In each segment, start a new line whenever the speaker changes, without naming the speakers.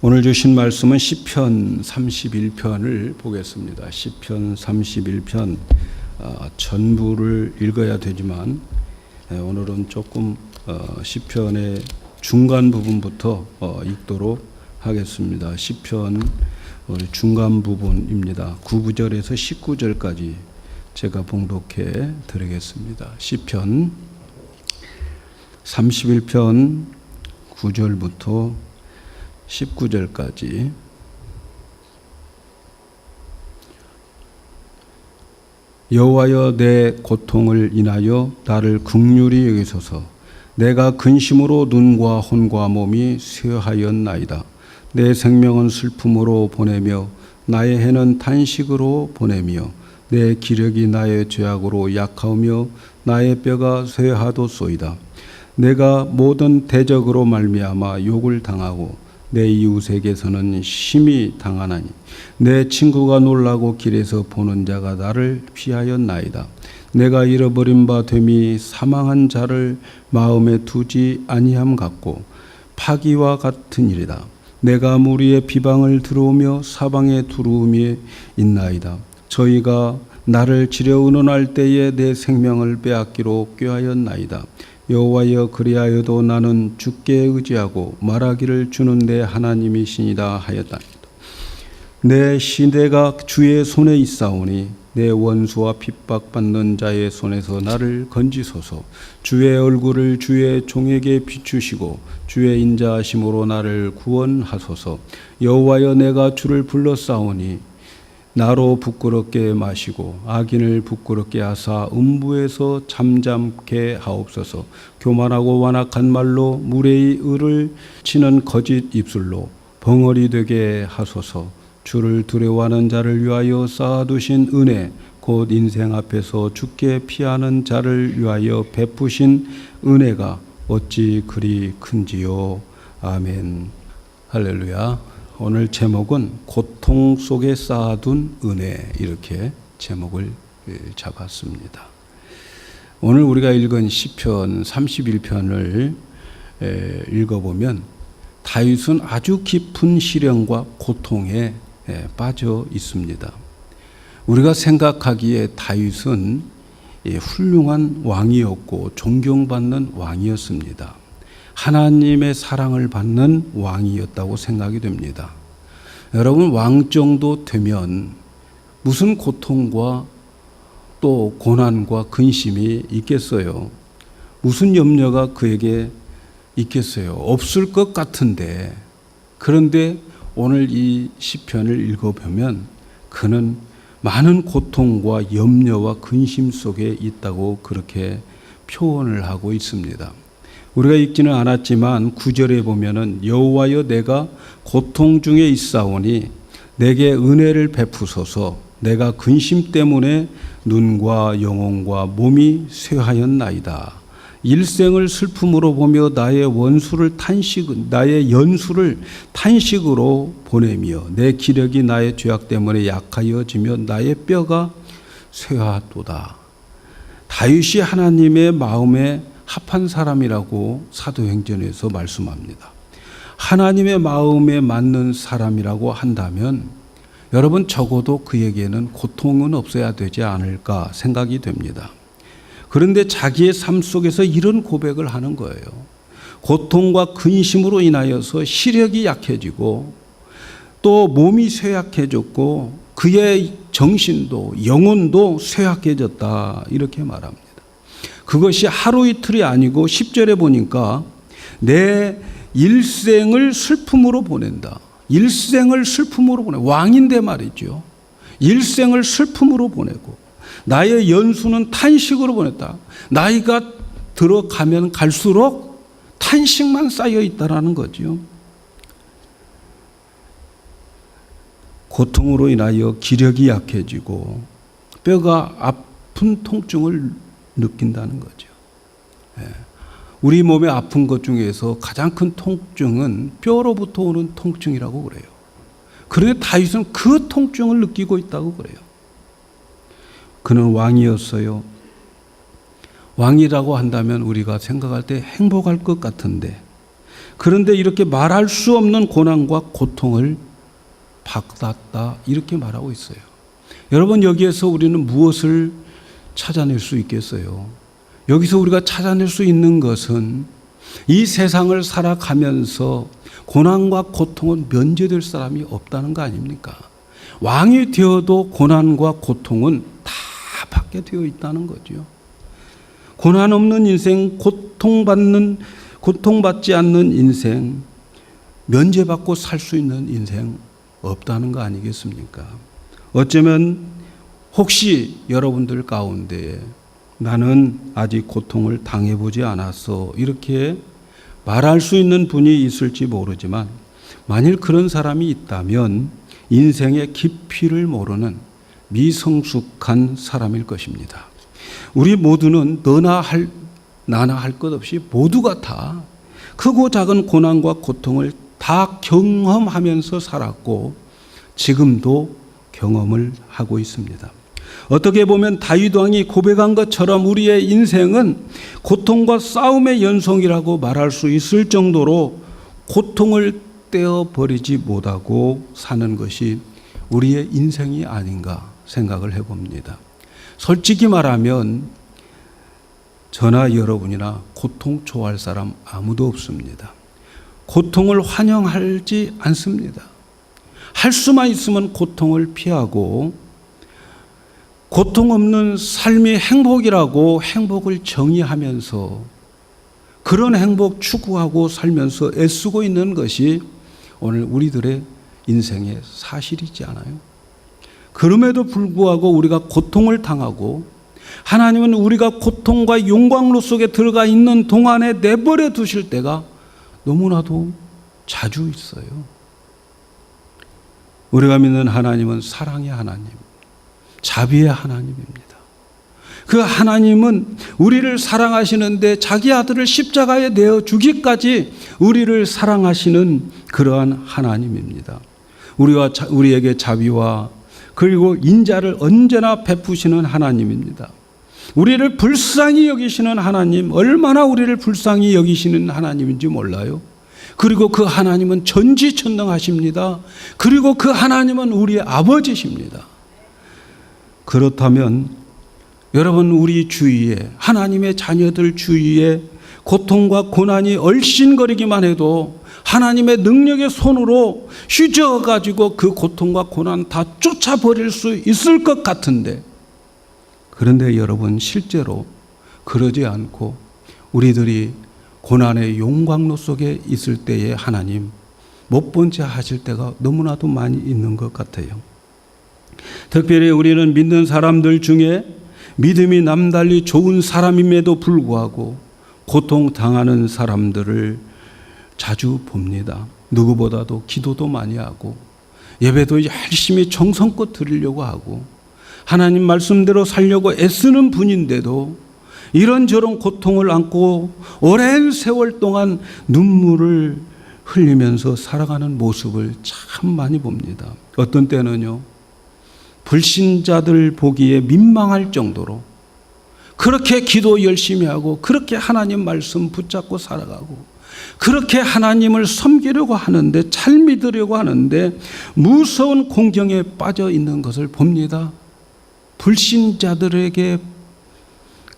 오늘 주신 말씀은 시편 31편을 보겠습니다. 시편 31편 전부를 읽어야 되지만 오늘은 조금 시편의 중간 부분부터 읽도록 하겠습니다. 시편 중간 부분입니다. 9절에서 19절까지 제가 봉독해 드리겠습니다. 시편 31편 9절부터 19절까지. 여호와여, 내 고통을 인하여 나를 긍휼히 여기소서. 내가 근심으로 눈과 혼과 몸이 쇠하였나이다. 내 생명은 슬픔으로 보내며 나의 해는 탄식으로 보내며 내 기력이 나의 죄악으로 약하며 나의 뼈가 쇠하도소이다. 내가 모든 대적으로 말미암아 욕을 당하고 내 이웃에게서는 심히 당하나니 내 친구가 놀라고 길에서 보는 자가 나를 피하였나이다. 내가 잃어버린 바 됨이 사망한 자를 마음에 두지 아니함 같고 파기와 같은 일이다. 내가 무리의 비방을 들어오며 사방의 두루움이 있나이다. 저희가 나를 지려 의논할 때에 내 생명을 빼앗기로 꾀하였나이다. 여호와여, 그리하여도 나는 주께 의지하고 말하기를 주는 내 하나님이시니라 하였다. 내 시대가 주의 손에 있사오니 내 원수와 핍박받는 자의 손에서 나를 건지소서. 주의 얼굴을 주의 종에게 비추시고 주의 인자하심으로 나를 구원하소서. 여호와여, 내가 주를 불러싸오니 나로 부끄럽게 마시고 악인을 부끄럽게 하사 음부에서 잠잠케 하옵소서. 교만하고 완악한 말로 무례히 을을 치는 거짓 입술로 벙어리 되게 하소서. 주를 두려워하는 자를 위하여 쌓아두신 은혜, 곧 인생 앞에서 주께 피하는 자를 위하여 베푸신 은혜가 어찌 그리 큰지요. 아멘. 할렐루야. 오늘 제목은 고통 속에 쌓아둔 은혜, 이렇게 제목을 잡았습니다. 오늘 우리가 읽은 시편 31편을 읽어보면 다윗은 아주 깊은 시련과 고통에 빠져 있습니다. 우리가 생각하기에 다윗은 훌륭한 왕이었고 존경받는 왕이었습니다. 하나님의 사랑을 받는 왕이었다고 생각이 됩니다. 여러분, 왕 정도 되면 무슨 고통과 또 고난과 근심이 있겠어요? 무슨 염려가 그에게 있겠어요? 없을 것 같은데, 그런데 오늘 이 시편을 읽어보면 그는 많은 고통과 염려와 근심 속에 있다고 그렇게 표현을 하고 있습니다. 우리가 읽지는 않았지만 9절에 보면은 여호와여, 내가 고통 중에 있사오니 내게 은혜를 베푸소서. 내가 근심 때문에 눈과 영혼과 몸이 쇠하였나이다. 일생을 슬픔으로 보며 나의 연수를 탄식으로 보내며 내 기력이 나의 죄악 때문에 약하여지며 나의 뼈가 쇠하도다. 다윗이 하나님의 마음에 합한 사람이라고 사도행전에서 말씀합니다. 하나님의 마음에 맞는 사람이라고 한다면 여러분, 적어도 그에게는 고통은 없어야 되지 않을까 생각이 됩니다. 그런데 자기의 삶 속에서 이런 고백을 하는 거예요. 고통과 근심으로 인하여서 시력이 약해지고 또 몸이 쇠약해졌고 그의 정신도 영혼도 쇠약해졌다, 이렇게 말합니다. 그것이 하루 이틀이 아니고 10절에 보니까 내 일생을 슬픔으로 보낸다. 일생을 슬픔으로 보내. 왕인데 말이죠. 일생을 슬픔으로 보내고 나의 연수는 탄식으로 보냈다. 나이가 들어가면 갈수록 탄식만 쌓여 있다라는 거죠. 고통으로 인하여 기력이 약해지고 뼈가 아픈 통증을 느낀다는 거죠. 우리 몸에 아픈 것 중에서 가장 큰 통증은 뼈로부터 오는 통증이라고 그래요. 그런데 다윗은 그 통증을 느끼고 있다고 그래요. 그는 왕이었어요. 왕이라고 한다면 우리가 생각할 때 행복할 것 같은데 그런데 이렇게 말할 수 없는 고난과 고통을 받았다, 이렇게 말하고 있어요. 여러분, 여기에서 우리는 무엇을 찾아낼 수 있겠어요? 여기서 우리가 찾아낼 수 있는 것은 이 세상을 살아가면서 고난과 고통은 면제될 사람이 없다는 거 아닙니까? 왕이 되어도 고난과 고통은 다 받게 되어 있다는 거죠. 고난 없는 인생, 고통받지 않는 인생, 면제받고 살 수 있는 인생 없다는 거 아니겠습니까? 어쩌면 혹시 여러분들 가운데 나는 아직 고통을 당해보지 않았어, 이렇게 말할 수 있는 분이 있을지 모르지만, 만일 그런 사람이 있다면 인생의 깊이를 모르는 미성숙한 사람일 것입니다. 우리 모두는 나나 할 것 없이 모두가 다 크고 작은 고난과 고통을 다 경험하면서 살았고 지금도 경험을 하고 있습니다. 어떻게 보면 다윗 왕이 고백한 것처럼 우리의 인생은 고통과 싸움의 연속이라고 말할 수 있을 정도로 고통을 떼어버리지 못하고 사는 것이 우리의 인생이 아닌가 생각을 해봅니다. 솔직히 말하면 저나 여러분이나 고통 좋아할 사람 아무도 없습니다. 고통을 환영하지 않습니다. 할 수만 있으면 고통을 피하고 고통 없는 삶이 행복이라고 행복을 정의하면서 그런 행복 추구하고 살면서 애쓰고 있는 것이 오늘 우리들의 인생의 사실이지 않아요? 그럼에도 불구하고 우리가 고통을 당하고 하나님은 우리가 고통과 용광로 속에 들어가 있는 동안에 내버려 두실 때가 너무나도 자주 있어요. 우리가 믿는 하나님은 사랑의 하나님, 자비의 하나님입니다. 그 하나님은 우리를 사랑하시는데 자기 아들을 십자가에 내어 주기까지 우리를 사랑하시는 그러한 하나님입니다. 우리에게 자비와 그리고 인자를 언제나 베푸시는 하나님입니다. 우리를 불쌍히 여기시는 하나님, 얼마나 우리를 불쌍히 여기시는 하나님인지 몰라요. 그리고 그 하나님은 전지전능하십니다. 그리고 그 하나님은 우리의 아버지십니다. 그렇다면 여러분, 우리 주위에, 하나님의 자녀들 주위에 고통과 고난이 얼씬거리기만 해도 하나님의 능력의 손으로 휘저어가지고 그 고통과 고난 다 쫓아버릴 수 있을 것 같은데, 그런데 여러분, 실제로 그러지 않고 우리들이 고난의 용광로 속에 있을 때에 하나님 못 본 채 하실 때가 너무나도 많이 있는 것 같아요. 특별히 우리는 믿는 사람들 중에 믿음이 남달리 좋은 사람임에도 불구하고 고통당하는 사람들을 자주 봅니다. 누구보다도 기도도 많이 하고 예배도 열심히 정성껏 드리려고 하고 하나님 말씀대로 살려고 애쓰는 분인데도 이런저런 고통을 안고 오랜 세월 동안 눈물을 흘리면서 살아가는 모습을 참 많이 봅니다. 어떤 때는요, 불신자들 보기에 민망할 정도로 그렇게 기도 열심히 하고 그렇게 하나님 말씀 붙잡고 살아가고 그렇게 하나님을 섬기려고 하는데, 잘 믿으려고 하는데 무서운 공경에 빠져 있는 것을 봅니다. 불신자들에게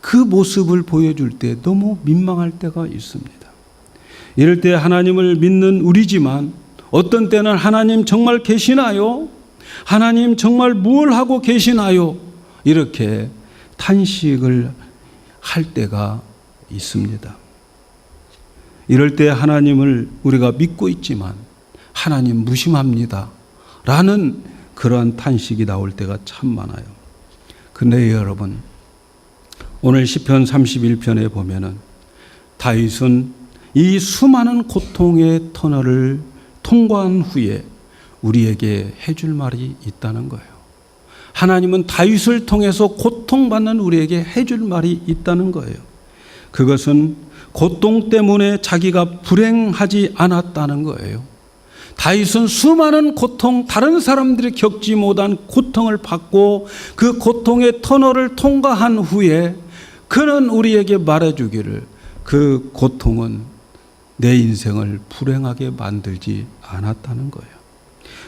그 모습을 보여줄 때 너무 민망할 때가 있습니다. 이럴 때 하나님을 믿는 우리지만 어떤 때는 하나님 정말 계시나요? 하나님 정말 뭘 하고 계시나요? 이렇게 탄식을 할 때가 있습니다. 이럴 때 하나님을 우리가 믿고 있지만 하나님 무심합니다 라는 그러한 탄식이 나올 때가 참 많아요. 근데 여러분, 오늘 시편 31편에 보면은 다윗은 이 수많은 고통의 터널을 통과한 후에 우리에게 해줄 말이 있다는 거예요. 하나님은 다윗을 통해서 고통받는 우리에게 해줄 말이 있다는 거예요. 그것은 고통 때문에 자기가 불행하지 않았다는 거예요. 다윗은 수많은 고통, 다른 사람들이 겪지 못한 고통을 받고 그 고통의 터널을 통과한 후에 그는 우리에게 말해주기를 그 고통은 내 인생을 불행하게 만들지 않았다는 거예요.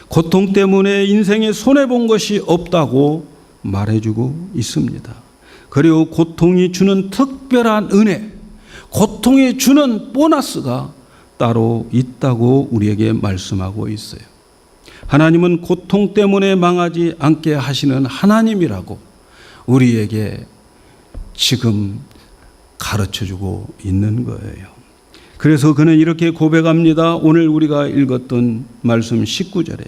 고통 때문에 인생에 손해본 것이 없다고 말해주고 있습니다. 그리고 고통이 주는 특별한 은혜, 고통이 주는 보너스가 따로 있다고 우리에게 말씀하고 있어요. 하나님은 고통 때문에 망하지 않게 하시는 하나님이라고 우리에게 지금 가르쳐주고 있는 거예요. 그래서 그는 이렇게 고백합니다. 오늘 우리가 읽었던 말씀 19절에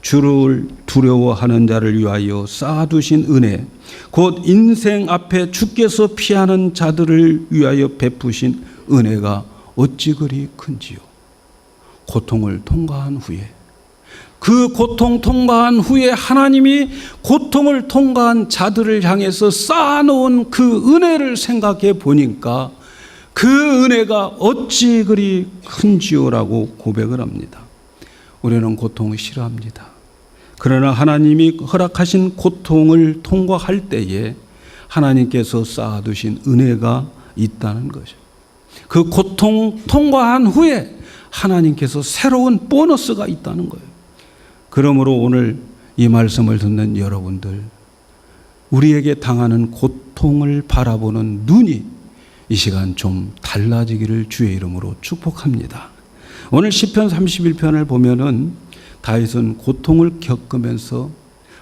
주를 두려워하는 자를 위하여 쌓아두신 은혜, 곧 인생 앞에 주께서 피하는 자들을 위하여 베푸신 은혜가 어찌 그리 큰지요. 고통을 통과한 후에, 그 고통 통과한 후에 하나님이 고통을 통과한 자들을 향해서 쌓아놓은 그 은혜를 생각해 보니까 그 은혜가 어찌 그리 큰지요라고 고백을 합니다. 우리는 고통을 싫어합니다. 그러나 하나님이 허락하신 고통을 통과할 때에 하나님께서 쌓아두신 은혜가 있다는 거죠. 그 고통 통과한 후에 하나님께서 새로운 보너스가 있다는 거예요. 그러므로 오늘 이 말씀을 듣는 여러분들, 우리에게 당하는 고통을 바라보는 눈이 이 시간 좀 달라지기를 주의 이름으로 축복합니다. 오늘 시편 31편을 보면은 다윗은 고통을 겪으면서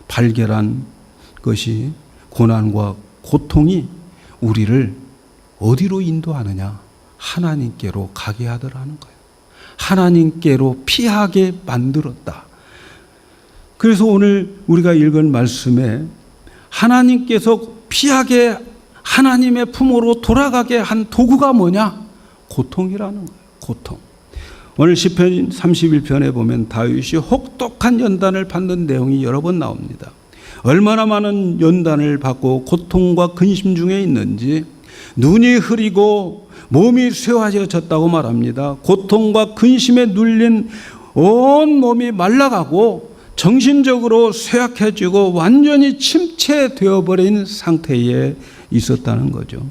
발견한 것이, 고난과 고통이 우리를 어디로 인도하느냐? 하나님께로 가게 하더라는 거예요. 하나님께로 피하게 만들었다. 그래서 오늘 우리가 읽은 말씀에 하나님께서 피하게, 하나님의 품으로 돌아가게 한 도구가 뭐냐? 고통이라는 거예요. 고통. 오늘 시편 31편에 보면 다윗이 혹독한 연단을 받는 내용이 여러 번 나옵니다. 얼마나 많은 연단을 받고 고통과 근심 중에 있는지 눈이 흐리고 몸이 쇠화해졌다고 말합니다. 고통과 근심에 눌린 온 몸이 말라가고 정신적으로 쇠약해지고 완전히 침체되어 버린 상태에 있었다는 거죠.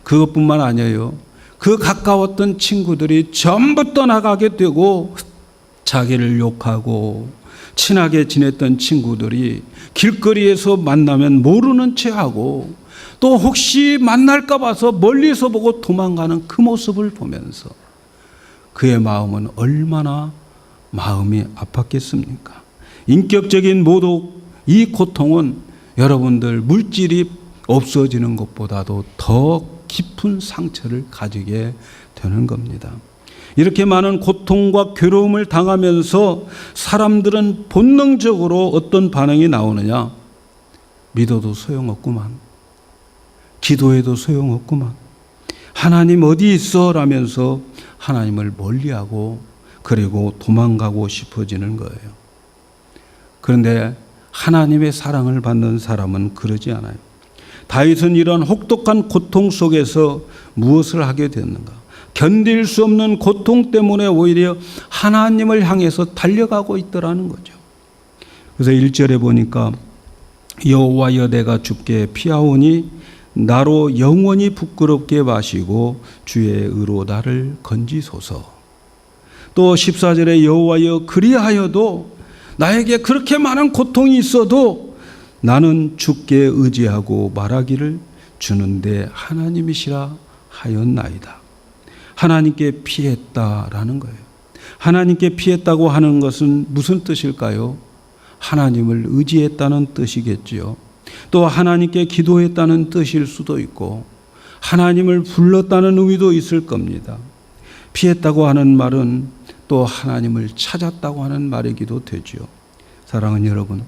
그것뿐만 아니에요. 그 가까웠던 친구들이 전부 떠나가게 되고 자기를 욕하고 친하게 지냈던 친구들이 길거리에서 만나면 모르는 체하고 또 혹시 만날까 봐서 멀리서 보고 도망가는 그 모습을 보면서 그의 마음은 얼마나 마음이 아팠겠습니까? 인격적인 모독, 이 고통은 여러분들 물질이 없어지는 것보다도 더 깊은 상처를 가지게 되는 겁니다. 이렇게 많은 고통과 괴로움을 당하면서 사람들은 본능적으로 어떤 반응이 나오느냐? 믿어도 소용없구만. 기도해도 소용없구만. 하나님 어디 있어? 라면서 하나님을 멀리하고 그리고 도망가고 싶어지는 거예요. 그런데 하나님의 사랑을 받는 사람은 그러지 않아요. 다윗은 이런 혹독한 고통 속에서 무엇을 하게 됐는가? 견딜 수 없는 고통 때문에 오히려 하나님을 향해서 달려가고 있더라는 거죠. 그래서 1절에 보니까 여호와여 내가 주께 피하오니 나로 영원히 부끄럽게 마시고 주의 의로 나를 건지소서. 또 14절에 여호와여 그리하여도 나에게 그렇게 많은 고통이 있어도 나는 주께 의지하고 말하기를 주는데 하나님이시라 하였나이다. 하나님께 피했다라는 거예요. 하나님께 피했다고 하는 것은 무슨 뜻일까요? 하나님을 의지했다는 뜻이겠지요. 또 하나님께 기도했다는 뜻일 수도 있고 하나님을 불렀다는 의미도 있을 겁니다. 피했다고 하는 말은 또 하나님을 찾았다고 하는 말이기도 되죠. 사랑하는 여러분,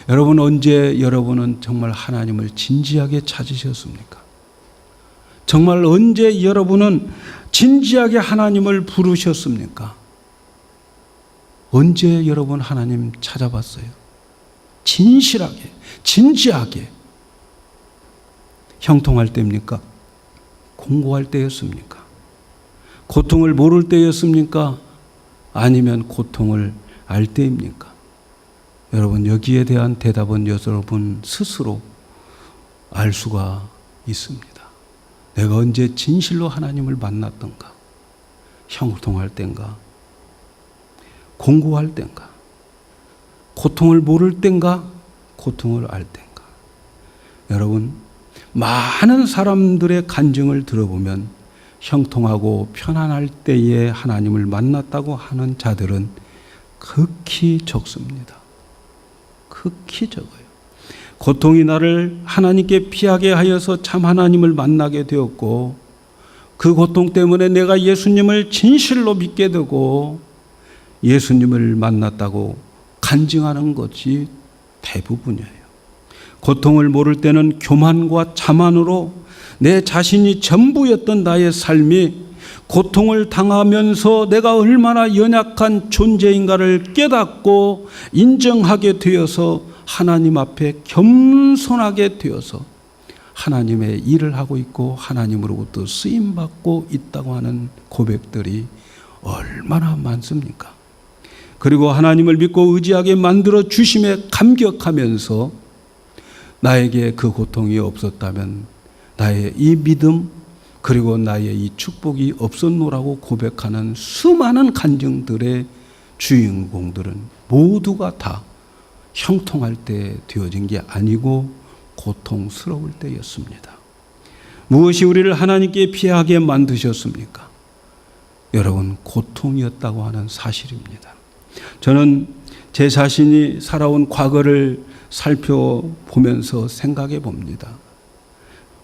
여러분 언제 여러분은 정말 하나님을 진지하게 찾으셨습니까? 정말 언제 여러분은 진지하게 하나님을 부르셨습니까? 언제 여러분 하나님 찾아봤어요? 진실하게, 진지하게. 형통할 때입니까? 공고할 때였습니까? 고통을 모를 때였습니까? 아니면 고통을 알 때입니까? 여러분 여기에 대한 대답은 여러분 스스로 알 수가 있습니다. 내가 언제 진실로 하나님을 만났던가? 형통할 땐가? 공고할 땐가? 고통을 모를 땐가? 고통을 알 땐가? 여러분, 많은 사람들의 간증을 들어보면 형통하고 편안할 때에 하나님을 만났다고 하는 자들은 극히 적습니다. 극히 적어요. 고통이 나를 하나님께 피하게 하여서 참 하나님을 만나게 되었고, 그 고통 때문에 내가 예수님을 진실로 믿게 되고 예수님을 만났다고 간증하는 것이 대부분이에요. 고통을 모를 때는 교만과 자만으로 내 자신이 전부였던 나의 삶이 고통을 당하면서 내가 얼마나 연약한 존재인가를 깨닫고 인정하게 되어서 하나님 앞에 겸손하게 되어서 하나님의 일을 하고 있고 하나님으로부터 쓰임받고 있다고 하는 고백들이 얼마나 많습니까? 그리고 하나님을 믿고 의지하게 만들어 주심에 감격하면서 나에게 그 고통이 없었다면 나의 이 믿음 그리고 나의 이 축복이 없었노라고 고백하는 수많은 간증들의 주인공들은 모두가 다 형통할 때 되어진 게 아니고 고통스러울 때였습니다. 무엇이 우리를 하나님께 피하게 만드셨습니까? 여러분, 고통이었다고 하는 사실입니다. 저는 제 자신이 살아온 과거를 살펴보면서 생각해 봅니다.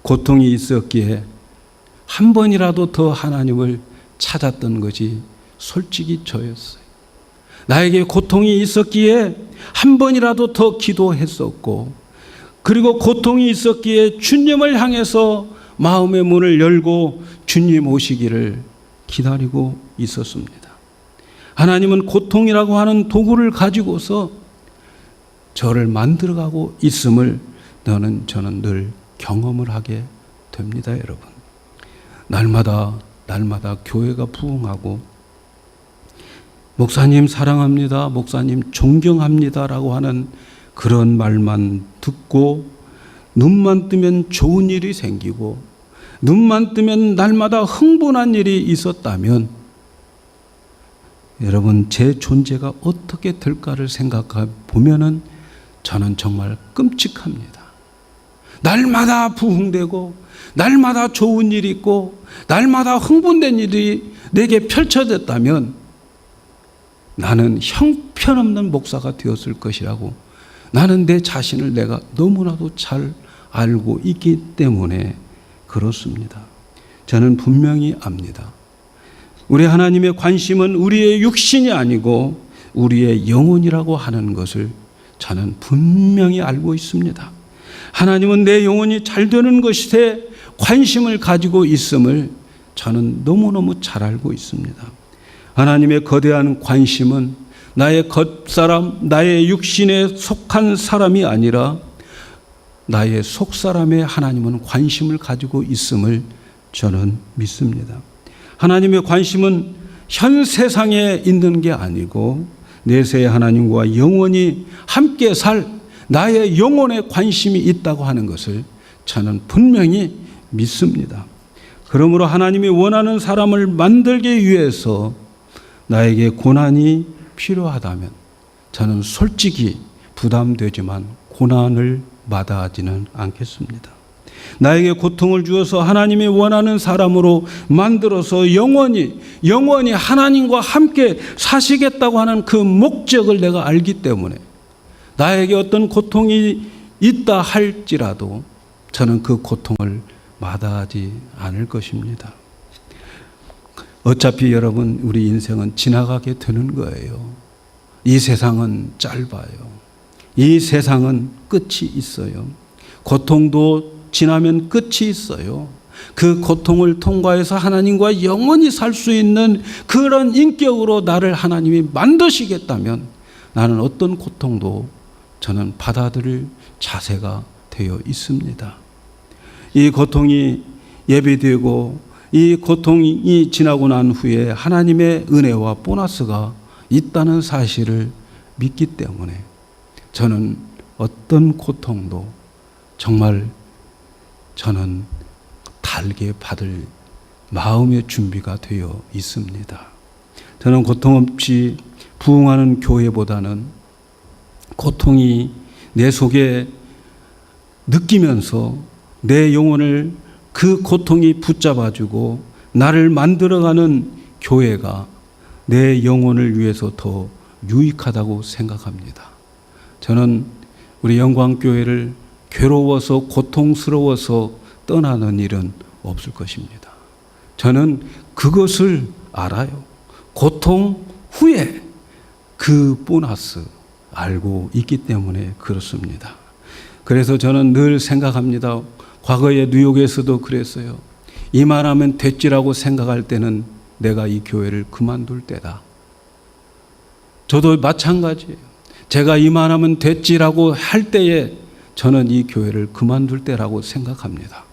고통이 있었기에 한 번이라도 더 하나님을 찾았던 것이 솔직히 저였어요. 나에게 고통이 있었기에 한 번이라도 더 기도했었고, 그리고 고통이 있었기에 주님을 향해서 마음의 문을 열고 주님 오시기를 기다리고 있었습니다. 하나님은 고통이라고 하는 도구를 가지고서 저를 만들어가고 있음을 저는 늘 경험을 하게 됩니다, 여러분. 날마다 교회가 부흥하고 목사님 사랑합니다, 목사님 존경합니다라고 하는 그런 말만 듣고 눈만 뜨면 좋은 일이 생기고 눈만 뜨면 날마다 흥분한 일이 있었다면 여러분, 제 존재가 어떻게 될까를 생각해 보면은 저는 정말 끔찍합니다. 날마다 부흥되고 날마다 좋은 일이 있고 날마다 흥분된 일이 내게 펼쳐졌다면 나는 형편없는 목사가 되었을 것이라고 나는 내 자신을 내가 너무나도 잘 알고 있기 때문에 그렇습니다. 저는 분명히 압니다. 우리 하나님의 관심은 우리의 육신이 아니고 우리의 영혼이라고 하는 것을 저는 분명히 알고 있습니다. 하나님은 내 영혼이 잘 되는 것에 관심을 가지고 있음을 저는 너무너무 잘 알고 있습니다. 하나님의 거대한 관심은 나의 겉사람, 나의 육신에 속한 사람이 아니라 나의 속사람에 하나님은 관심을 가지고 있음을 저는 믿습니다. 하나님의 관심은 현 세상에 있는 게 아니고 내세의 하나님과 영원히 함께 살 나의 영혼에 관심이 있다고 하는 것을 저는 분명히 믿습니다. 그러므로 하나님이 원하는 사람을 만들기 위해서 나에게 고난이 필요하다면 저는 솔직히 부담되지만 고난을 마다하지는 않겠습니다. 나에게 고통을 주어서 하나님이 원하는 사람으로 만들어서 영원히 하나님과 함께 사시겠다고 하는 그 목적을 내가 알기 때문에 나에게 어떤 고통이 있다 할지라도 저는 그 고통을 마다하지 않을 것입니다. 어차피 여러분, 우리 인생은 지나가게 되는 거예요. 이 세상은 짧아요. 이 세상은 끝이 있어요. 고통도 지나면 끝이 있어요. 그 고통을 통과해서 하나님과 영원히 살 수 있는 그런 인격으로 나를 하나님이 만드시겠다면 나는 어떤 고통도 저는 받아들일 자세가 되어 있습니다. 이 고통이 예비되고 이 고통이 지나고 난 후에 하나님의 은혜와 보너스가 있다는 사실을 믿기 때문에 저는 어떤 고통도 정말 저는 달게 받을 마음의 준비가 되어 있습니다. 저는 고통 없이 부흥하는 교회보다는 고통이 내 속에 느끼면서 내 영혼을 그 고통이 붙잡아주고 나를 만들어가는 교회가 내 영혼을 위해서 더 유익하다고 생각합니다. 저는 우리 영광교회를 괴로워서 고통스러워서 떠나는 일은 없을 것입니다. 저는 그것을 알아요. 고통 후에 그 보너스 알고 있기 때문에 그렇습니다. 그래서 저는 늘 생각합니다. 과거에 뉴욕에서도 그랬어요. 이만하면 됐지라고 생각할 때는 내가 이 교회를 그만둘 때다. 저도 마찬가지예요. 제가 이만하면 됐지라고 할 때에 저는 이 교회를 그만둘 때라고 생각합니다.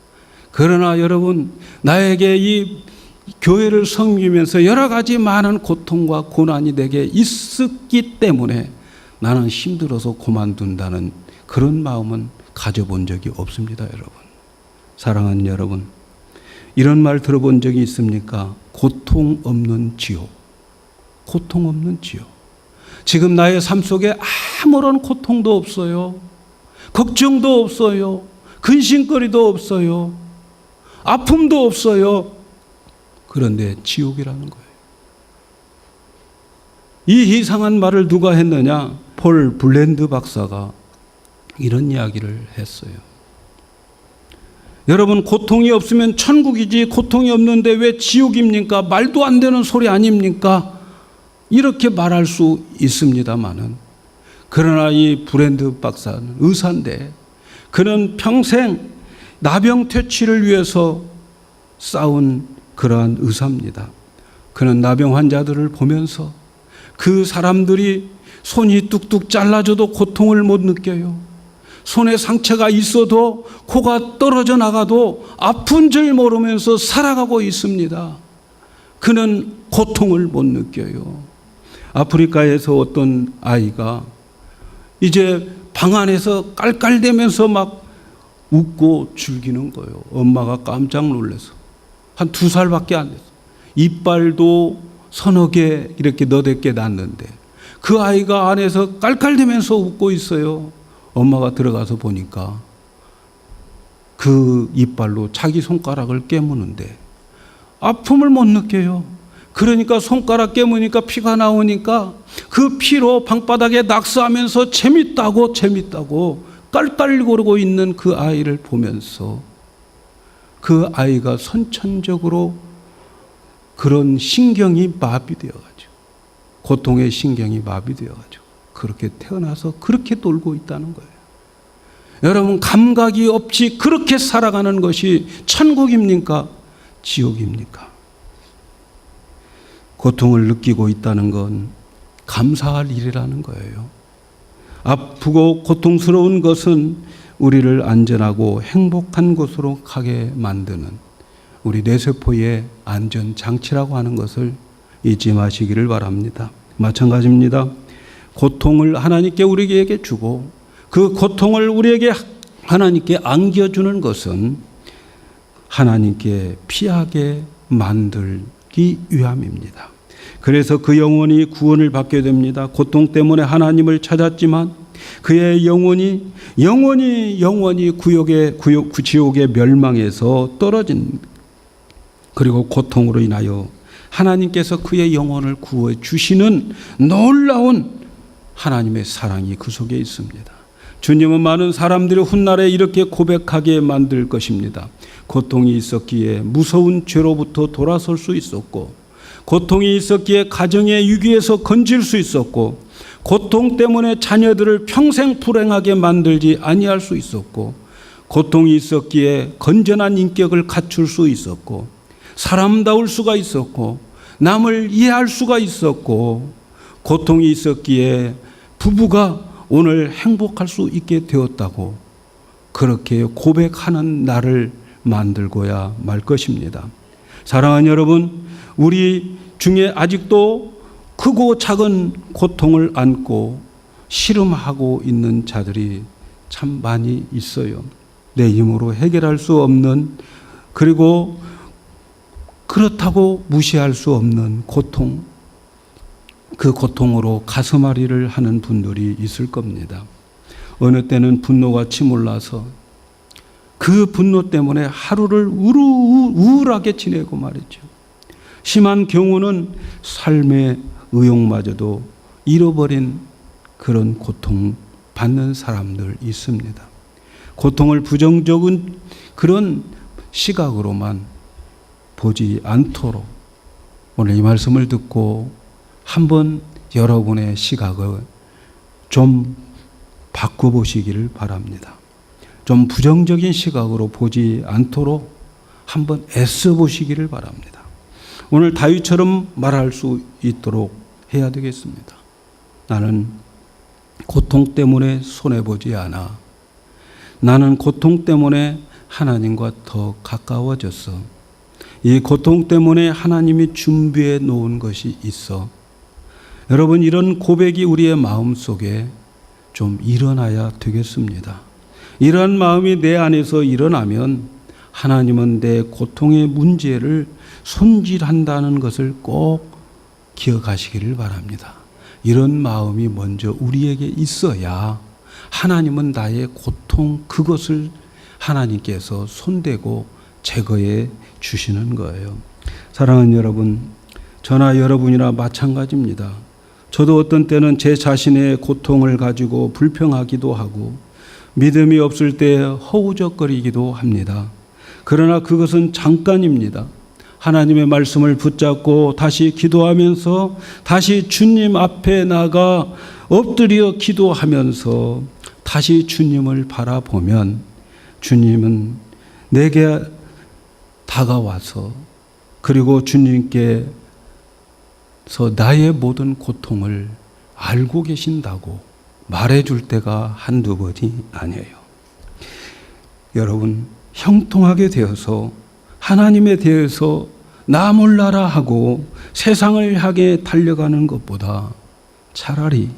그러나 여러분, 나에게 이 교회를 섬기면서 여러 가지 많은 고통과 고난이 내게 있었기 때문에 나는 힘들어서 그만둔다는 그런 마음은 가져본 적이 없습니다, 여러분. 사랑하는 여러분, 이런 말 들어본 적이 있습니까? 고통 없는 지옥. 고통 없는 지옥. 지금 나의 삶 속에 아무런 고통도 없어요. 걱정도 없어요. 근심거리도 없어요. 아픔도 없어요. 그런데 지옥이라는 거예요. 이 이상한 말을 누가 했느냐? 폴 블랜드 박사가 이런 이야기를 했어요. 여러분, 고통이 없으면 천국이지 고통이 없는데 왜 지옥입니까? 말도 안 되는 소리 아닙니까? 이렇게 말할 수 있습니다만은, 그러나 이 블랜드 박사는 의사인데 그는 평생 나병 퇴치를 위해서 싸운 그러한 의사입니다. 그는 나병 환자들을 보면서 그 사람들이 손이 뚝뚝 잘라져도 고통을 못 느껴요. 손에 상처가 있어도 코가 떨어져 나가도 아픈 줄 모르면서 살아가고 있습니다. 그는 고통을 못 느껴요. 아프리카에서 어떤 아이가 이제 방 안에서 깔깔대면서 막 웃고 즐기는 거예요. 엄마가 깜짝 놀라서. 한 2살밖에 안 됐어요. 이빨도 서너 개 이렇게 너댓 났는데 그 아이가 안에서 깔깔대면서 웃고 있어요. 엄마가 들어가서 보니까 그 이빨로 자기 손가락을 깨무는데 아픔을 못 느껴요. 그러니까 손가락 깨무니까 피가 나오니까 그 피로 방바닥에 낙서하면서 재밌다고 깔깔거리고 있는 그 아이를 보면서 그 아이가 선천적으로 그런 신경이 마비되어가지고, 고통의 신경이 마비되어가지고 그렇게 태어나서 그렇게 놀고 있다는 거예요. 여러분, 감각이 없이 그렇게 살아가는 것이 천국입니까? 지옥입니까? 고통을 느끼고 있다는 건 감사할 일이라는 거예요. 아프고 고통스러운 것은 우리를 안전하고 행복한 곳으로 가게 만드는 우리 뇌세포의 안전장치라고 하는 것을 잊지 마시기를 바랍니다. 마찬가지입니다. 고통을 하나님께 우리에게 주고 그 고통을 우리에게 하나님께 안겨주는 것은 하나님께 피하게 만들기 위함입니다. 그래서 그 영혼이 구원을 받게 됩니다. 고통 때문에 하나님을 찾았지만 그의 영혼이 지옥의 멸망에서 떨어진, 그리고 고통으로 인하여 하나님께서 그의 영혼을 구해 주시는 놀라운 하나님의 사랑이 그 속에 있습니다. 주님은 많은 사람들이 훗날에 이렇게 고백하게 만들 것입니다. 고통이 있었기에 무서운 죄로부터 돌아설 수 있었고, 고통이 있었기에 가정의 위기에서 건질 수 있었고, 고통 때문에 자녀들을 평생 불행하게 만들지 아니할 수 있었고, 고통이 있었기에 건전한 인격을 갖출 수 있었고, 사람다울 수가 있었고, 남을 이해할 수가 있었고, 고통이 있었기에 부부가 오늘 행복할 수 있게 되었다고 그렇게 고백하는 나를 만들고야 말 것입니다. 사랑하는 여러분, 우리 중에 아직도 크고 작은 고통을 안고 씨름하고 있는 자들이 참 많이 있어요. 내 힘으로 해결할 수 없는, 그리고 그렇다고 무시할 수 없는 고통, 그 고통으로 가슴앓이를 하는 분들이 있을 겁니다. 어느 때는 분노가 치몰라서 그 분노 때문에 하루를 우울하게 지내고 말이죠. 심한 경우는 삶의 의욕마저도 잃어버린 그런 고통 받는 사람들 있습니다. 고통을 부정적인 그런 시각으로만 보지 않도록 오늘 이 말씀을 듣고 한번 여러분의 시각을 좀 바꿔보시기를 바랍니다. 좀 부정적인 시각으로 보지 않도록 한번 애써보시기를 바랍니다. 오늘 다윗처럼 말할 수 있도록 해야 되겠습니다. 나는 고통 때문에 손해보지 않아. 나는 고통 때문에 하나님과 더 가까워졌어. 이 고통 때문에 하나님이 준비해 놓은 것이 있어. 여러분, 이런 고백이 우리의 마음속에 좀 일어나야 되겠습니다. 이러한 마음이 내 안에서 일어나면 하나님은 내 고통의 문제를 손질한다는 것을 꼭 기억하시기를 바랍니다. 이런 마음이 먼저 우리에게 있어야 하나님은 나의 고통 그것을 하나님께서 손대고 제거해 주시는 거예요. 사랑하는 여러분, 저나 여러분이나 마찬가지입니다. 저도 어떤 때는 제 자신의 고통을 가지고 불평하기도 하고 믿음이 없을 때 허우적거리기도 합니다. 그러나 그것은 잠깐입니다. 하나님의 말씀을 붙잡고 다시 기도하면서 다시 주님 앞에 나가 엎드려 기도하면서 다시 주님을 바라보면 주님은 내게 다가와서 그리고 주님께서 나의 모든 고통을 알고 계신다고 말해줄 때가 한두 번이 아니에요. 여러분, 형통하게 되어서 하나님에 대해서 나 몰라라 하고 세상을 향해 달려가는 것보다 차라리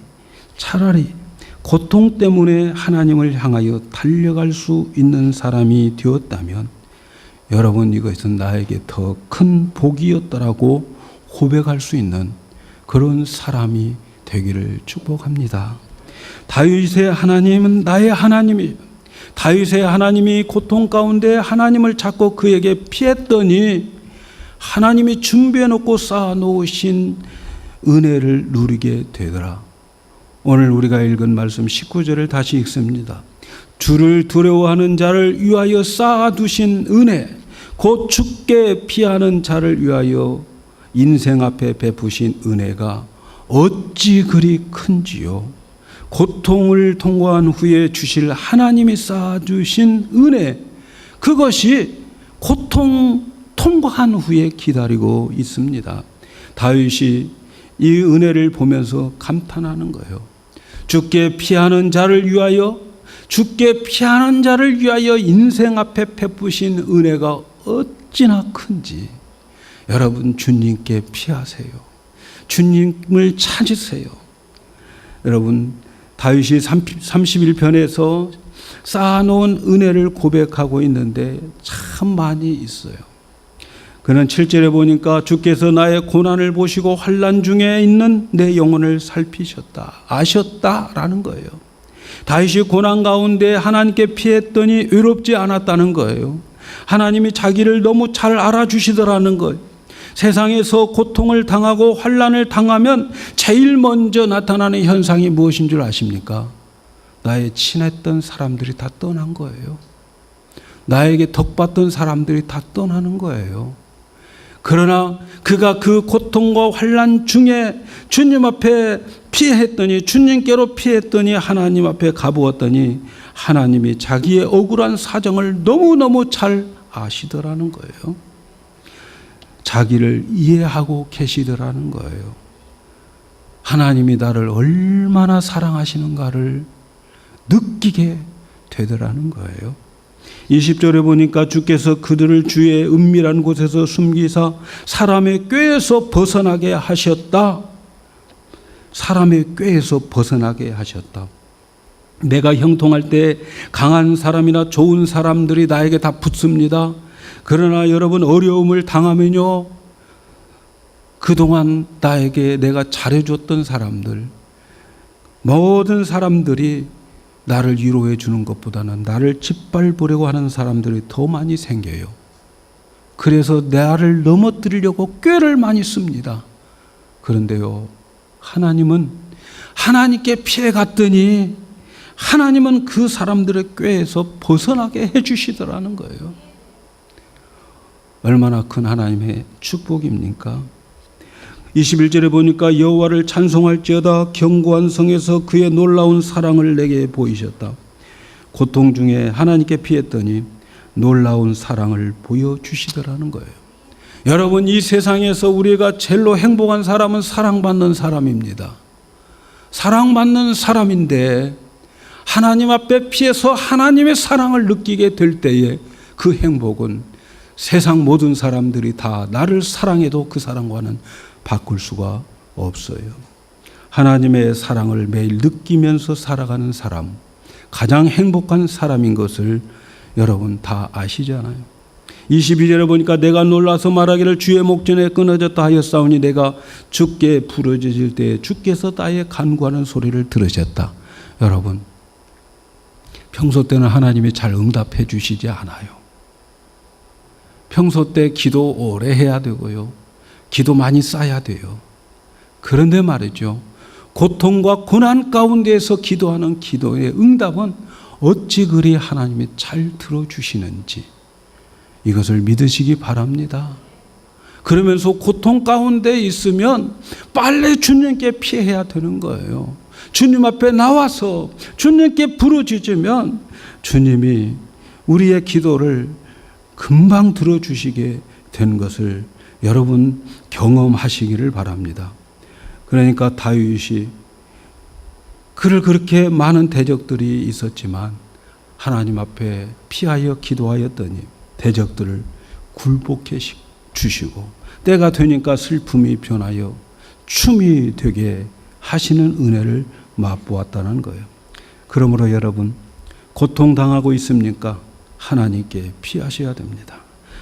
고통 때문에 하나님을 향하여 달려갈 수 있는 사람이 되었다면 여러분, 이것은 나에게 더 큰 복이었더라고 고백할 수 있는 그런 사람이 되기를 축복합니다. 다윗의 하나님은 나의 하나님이에요. 다윗의 하나님이 고통 가운데 하나님을 찾고 그에게 피했더니 하나님이 준비해 놓고 쌓아 놓으신 은혜를 누리게 되더라. 오늘 우리가 읽은 말씀 19절을 다시 읽습니다. 주를 두려워하는 자를 위하여 쌓아두신 은혜, 곧 주께 피하는 자를 위하여 인생 앞에 베푸신 은혜가 어찌 그리 큰지요. 고통을 통과한 후에 주실 하나님이 쌓아주신 은혜, 그것이 고통 통과한 후에 기다리고 있습니다. 다윗이 이 은혜를 보면서 감탄하는 거예요. 주께 피하는 자를 위하여 인생 앞에 베푸신 은혜가 어찌나 큰지. 여러분, 주님께 피하세요. 주님을 찾으세요. 여러분, 다윗이 31편에서 쌓아놓은 은혜를 고백하고 있는데 참 많이 있어요. 그는 7절에 보니까 주께서 나의 고난을 보시고 환난 중에 있는 내 영혼을 살피셨다, 아셨다라는 거예요. 다윗이 고난 가운데 하나님께 피했더니 외롭지 않았다는 거예요. 하나님이 자기를 너무 잘 알아주시더라는 거예요. 세상에서 고통을 당하고 환난을 당하면 제일 먼저 나타나는 현상이 무엇인 줄 아십니까? 나의 친했던 사람들이 다 떠난 거예요. 나에게 덕받던 사람들이 다 떠나는 거예요. 그러나 그가 그 고통과 환난 중에 주님 앞에 피했더니, 주님께로 피했더니, 하나님 앞에 가보았더니 하나님이 자기의 억울한 사정을 너무너무 잘 아시더라는 거예요. 자기를 이해하고 계시더라는 거예요. 하나님이 나를 얼마나 사랑하시는가를 느끼게 되더라는 거예요. 20절에 보니까 주께서 그들을 주의 은밀한 곳에서 숨기사 사람의 꾀에서 벗어나게 하셨다. 사람의 꾀에서 벗어나게 하셨다. 내가 형통할 때 강한 사람이나 좋은 사람들이 나에게 다 붙습니다. 그러나 여러분, 어려움을 당하면요, 그동안 나에게 내가 잘해줬던 사람들, 모든 사람들이 나를 위로해 주는 것보다는 나를 짓밟으려고 하는 사람들이 더 많이 생겨요. 그래서 나를 넘어뜨리려고 꾀를 많이 씁니다. 그런데요, 하나님은 하나님께 피해 갔더니 하나님은 그 사람들의 꾀에서 벗어나게 해주시더라는 거예요. 얼마나 큰 하나님의 축복입니까? 21절에 보니까 여호와를 찬송할지어다 견고한 성에서 그의 놀라운 사랑을 내게 보이셨다. 고통 중에 하나님께 피했더니 놀라운 사랑을 보여주시더라는 거예요. 여러분, 이 세상에서 우리가 제일로 행복한 사람은 사랑받는 사람입니다. 사랑받는 사람인데 하나님 앞에 피해서 하나님의 사랑을 느끼게 될 때에 그 행복은 세상 모든 사람들이 다 나를 사랑해도 그 사랑과는 바꿀 수가 없어요. 하나님의 사랑을 매일 느끼면서 살아가는 사람, 가장 행복한 사람인 것을 여러분 다 아시잖아요. 22절에 보니까 내가 놀라서 말하기를 주의 목전에 끊어졌다 하였사오니 내가 주께 부르짖을 때에 주께서 나의 간구하는 소리를 들으셨다. 여러분, 평소 때는 하나님이 잘 응답해 주시지 않아요. 평소 때 기도 오래 해야 되고요, 기도 많이 쌓아야 돼요. 그런데 말이죠, 고통과 고난 가운데에서 기도하는 기도의 응답은 어찌 그리 하나님이 잘 들어주시는지 이것을 믿으시기 바랍니다. 그러면서 고통 가운데 있으면 빨리 주님께 피해야 되는 거예요. 주님 앞에 나와서 주님께 부르짖으면 주님이 우리의 기도를 금방 들어주시게 된 것을 여러분 경험하시기를 바랍니다. 그러니까 다윗이 그를 그렇게 많은 대적들이 있었지만 하나님 앞에 피하여 기도하였더니 대적들을 굴복해 주시고 때가 되니까 슬픔이 변하여 춤이 되게 하시는 은혜를 맛보았다는 거예요. 그러므로 여러분, 고통당하고 있습니까? 하나님께 피하셔야 됩니다.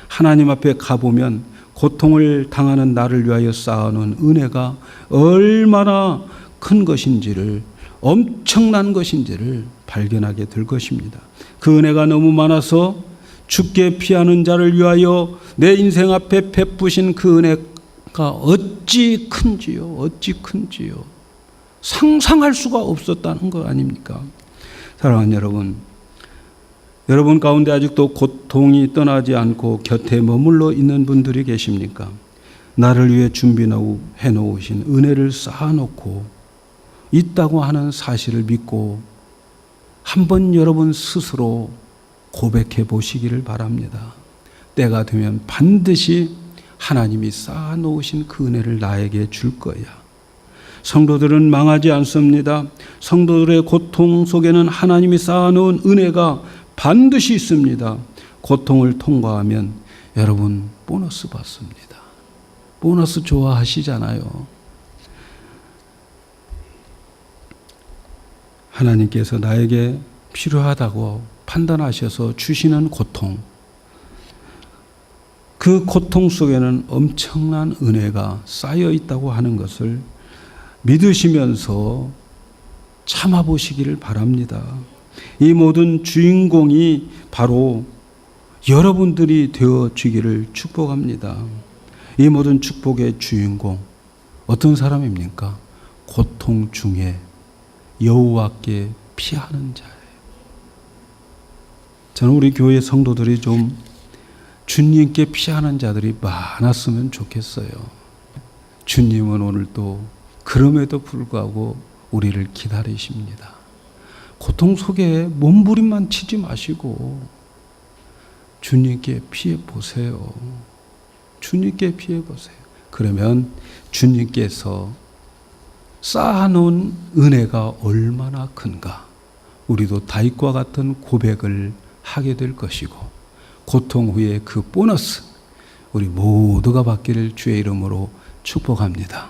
하나님 앞에 가보면 고통을 당하는 나를 위하여 쌓아놓은 은혜가 얼마나 큰 것인지를, 엄청난 것인지를 발견하게 될 것입니다. 그 은혜가 너무 많아서 주께 피하는 자를 위하여 내 인생 앞에 베푸신 그 은혜가 어찌 큰지요, 상상할 수가 없었다는 거 아닙니까? 사랑하는 여러분, 여러분 가운데 아직도 고통이 떠나지 않고 곁에 머물러 있는 분들이 계십니까? 나를 위해 준비해 놓으신 은혜를 쌓아놓고 있다고 하는 사실을 믿고 한번 여러분 스스로 고백해 보시기를 바랍니다. 때가 되면 반드시 하나님이 쌓아놓으신 그 은혜를 나에게 줄 거야. 성도들은 망하지 않습니다. 성도들의 고통 속에는 하나님이 쌓아놓은 은혜가 반드시 있습니다. 고통을 통과하면 여러분 보너스 받습니다. 보너스 좋아하시잖아요. 하나님께서 나에게 필요하다고 판단하셔서 주시는 고통, 그 고통 속에는 엄청난 은혜가 쌓여 있다고 하는 것을 믿으시면서 참아보시기를 바랍니다. 이 모든 주인공이 바로 여러분들이 되어지기를 축복합니다. 이 모든 축복의 주인공 어떤 사람입니까? 고통 중에 여호와께 피하는 자예요. 저는 우리 교회 성도들이 좀 주님께 피하는 자들이 많았으면 좋겠어요. 주님은 오늘 또 그럼에도 불구하고 우리를 기다리십니다. 고통 속에 몸부림만 치지 마시고 주님께 피해 보세요. 주님께 피해 보세요. 그러면 주님께서 쌓아놓은 은혜가 얼마나 큰가, 우리도 다윗과 같은 고백을 하게 될 것이고 고통 후에 그 보너스 우리 모두가 받기를 주의 이름으로 축복합니다.